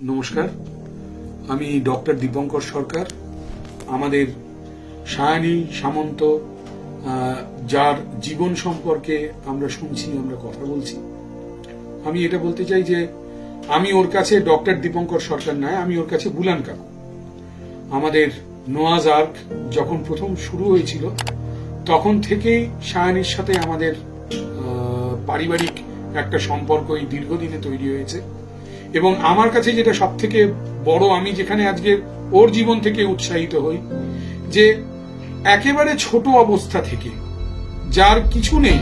নমস্কার, আমি ডক্টর দীপঙ্কর সরকার। আমাদের সায়নী সামন্ত, যার জীবন সম্পর্কে আমরা শুনছি, আমরা কথা বলছি, আমি এটা বলতে চাই যে আমি ওর কাছে ডক্টর দীপঙ্কর সরকার নয়, আমি ওর কাছে বুলান কাকু। আমাদের নোয়াজ আর্ক যখন প্রথম শুরু হয়েছিল তখন থেকেই সায়নীর সাথে আমাদের পারিবারিক একটা সম্পর্ক এই দীর্ঘদিনে তৈরি হয়েছে। এবং আমার কাছে যেটা সব থেকে বড়, আমি যেখানে আজকে ওর জীবন থেকে উৎসাহিত হই, যে একেবারে ছোট অবস্থা থেকে, যার কিছু নেই,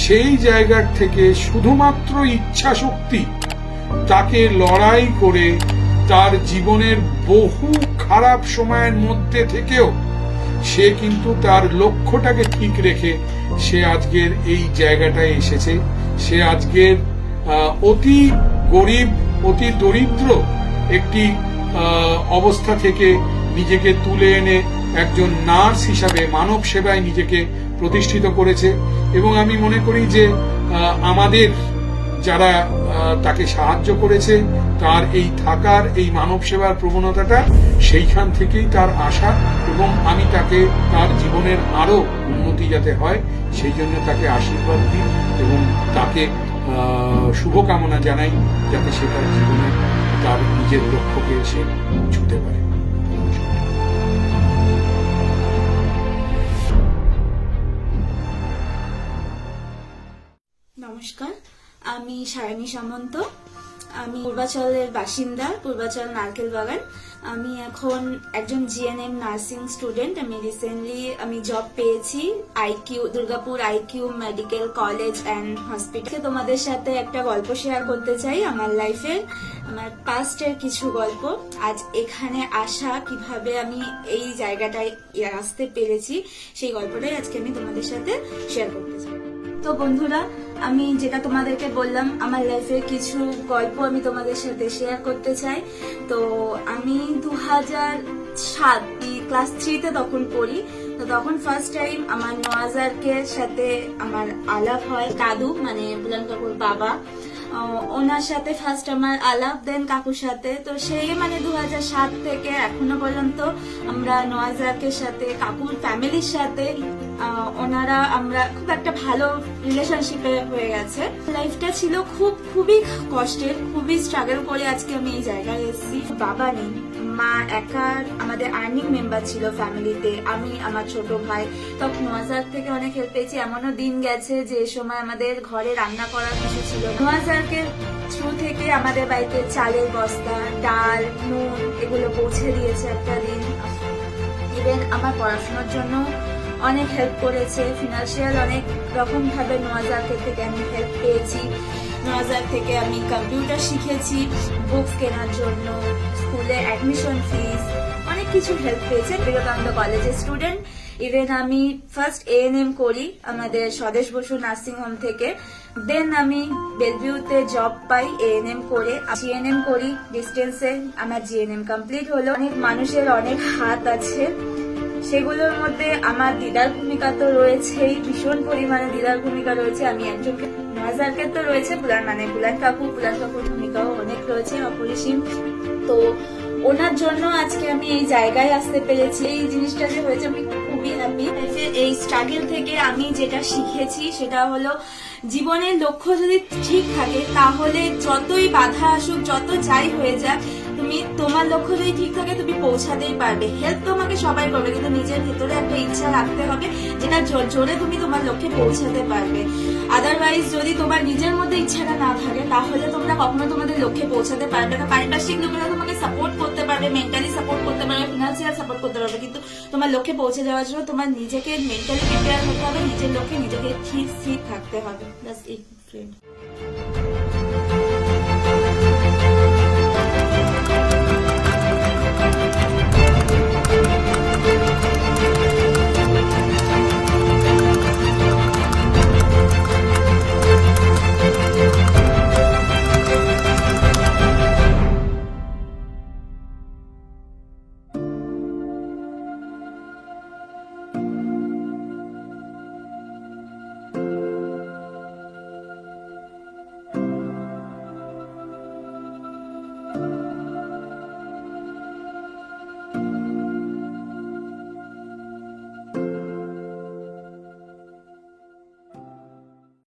সেই জায়গার থেকে শুধুমাত্র ইচ্ছা শক্তি তাকে লড়াই করে তার জীবনের বহু খারাপ সময়ের মধ্যে থেকেও সে কিন্তু তার লক্ষ্যটাকে ঠিক রেখে সে আজকের এই জায়গাটায় এসেছে। সে আজকের অতি গরিব, অতি দরিদ্র একটি অবস্থা থেকে নিজেকে তুলে এনে একজন নার্স হিসাবে মানব সেবায় নিজেকে প্রতিষ্ঠিত করেছে। এবং আমি মনে করি যে আমাদের যারা তাকে সাহায্য করেছে, তার এই থাকার, এই মানব সেবার প্রবণতাটা সেইখান থেকেই তার আসা। এবং আমি তাকে তার জীবনের আরো উন্নতি যাতে হয় সেই জন্য তাকে আশীর্বাদ দিই এবং তাকে শুভকামনা জানাই, যাতে সে তার জীবনে তার নিজের লক্ষ্যকে সে ছুঁতে পারে। নমস্কার, আমি সায়নী সামন্ত। আমি পূর্বাচলের বাসিন্দা, পূর্বাচল নারকেল বাগান। আমি এখন একজন জিএনএম নার্সিং স্টুডেন্ট। আমি জব পেয়েছি Durgapur IQ medical college and hospital. তোমাদের সাথে একটা গল্প শেয়ার করতে চাই, আমার লাইফের, আমার পাস্টের কিছু গল্প। আজ এখানে আসা, কিভাবে আমি এই জায়গাটায় আসতে পেরেছি, সেই গল্পটাই আজকে আমি তোমাদের সাথে শেয়ার করতে চাই। তো বন্ধুরা, আমি যেটা তোমাদেরকে বললাম, আমার লাইফের কিছু গল্প আমি তোমাদের সাথে শেয়ার করতে চাই। তো আমি 2007 ক্লাস 3-তে তখন পড়ি। তো তখন ফার্স্ট টাইম আমার নোয়াজারকের সাথে আমার আলাপ হয়। দাদু মানে বুলান কাকুর বাবা, ওনার সাথে ফার্স্ট আমার আলাপ, দেন কাকুর সাথে। তো সেই 2007 থেকে এখনো পর্যন্ত আমরা নোয়াজারকের সাথে, কাকুর ফ্যামিলির সাথে, ওনারা, আমরা খুব একটা ভালো রিলেশনশিপে হয়ে গেছে। লাইফটা ছিল খুবই কষ্টের, খুবই স্ট্রাগল করে আজকে আমি এই জায়গায় এসেছি। বাবা নেই, মা একা আমাদের আর্নিং মেম্বার ছিল ফ্যামিলিতে, আমি, আমার ছোট ভাই। তখন নোয়াজার থেকে অনেক হেল্প পেয়েছি। এমনও দিন গেছে যে সময় আমাদের ঘরে রান্না করার কিছু ছিল। নোয়াজারকে থ্রু থেকে আমাদের বাড়িতে চালের বস্তা, ডাল, নুন এগুলো পৌঁছে দিয়েছে একটা দিন। ইভেন আমার পড়াশোনার জন্য অনেক হেল্প করেছে। ফিনান্সিয়াল অনেক রকম ভাবে নোয়াজারকে থেকে আমি হেল্প পেয়েছি। নোয়াজার থেকে আমি কম্পিউটার শিখেছি, বুকস কেনার জন্য, স্কুলে অ্যাডমিশন ফিস, অনেক কিছু হেল্প পেয়েছে। বিবেকানন্দ কলেজের স্টুডেন্ট। ইভেন আমি ফার্স্ট এএনএম করি আমাদের স্বদেশ বসু নার্সিং হোম থেকে। দেন আমি বেলভিউতে জব পাই এএনএম করে। জিএনএম করি ডিস্টেন্সে, আমার জিএনএম কমপ্লিট হলো। অনেক মানুষের অনেক হাত আছে, সেগুলোর মধ্যে আমার দিদার ভূমিকা তো রয়েছেই, ভীষণ পরিমাণে দিদার ভূমিকা রয়েছে। আমি একজনকে নোয়াজারকে তো রয়েছে, বুলান কাকুর ভূমিকাও অনেক রয়েছে, অপরিসীম। তো ওনার জন্য আজকে আমি এই জায়গায় আসতে পেরেছি। এই জিনিসটা যে হয়েছে, আমি খুবই হ্যাপি। এই স্ট্রাগল থেকে আমি যেটা শিখেছি সেটা হলো, জীবনের লক্ষ্য যদি ঠিক থাকে তাহলে যতই বাধা আসুক, যত যাই হয়ে যাক, তুমি তোমার লক্ষ্য যদি ঠিক থাকে তুমি পৌঁছাতেই পারবে। হেল্প তোমাকে সবাই করবে, কিন্তু নিজের ভেতরে একটা ইচ্ছা রাখতে হবে, যেটা জোরে তুমি তোমার লক্ষ্যে পৌঁছাতে পারবে। আদারওয়াইজ যদি তোমার নিজের মধ্যে ইচ্ছাটা না থাকে তাহলে তোমরা কখনো তোমাদের লক্ষ্যে পৌঁছাতে পারবে না। পারিপার্শ্বিক লোকেরা তোমাকে সাপোর্ট করতে পারবে, মেন্টালি সাপোর্ট করতে পারবে, ফিনান্সিয়াল সাপোর্ট করতে পারবে, কিন্তু তোমার লক্ষ্যে পৌঁছে যাওয়ার জন্য তোমার নিজেকে মেন্টালি প্রিপেয়ার হতে হবে, নিজের লক্ষ্যে নিজেকে ঠিক থাকতে হবে।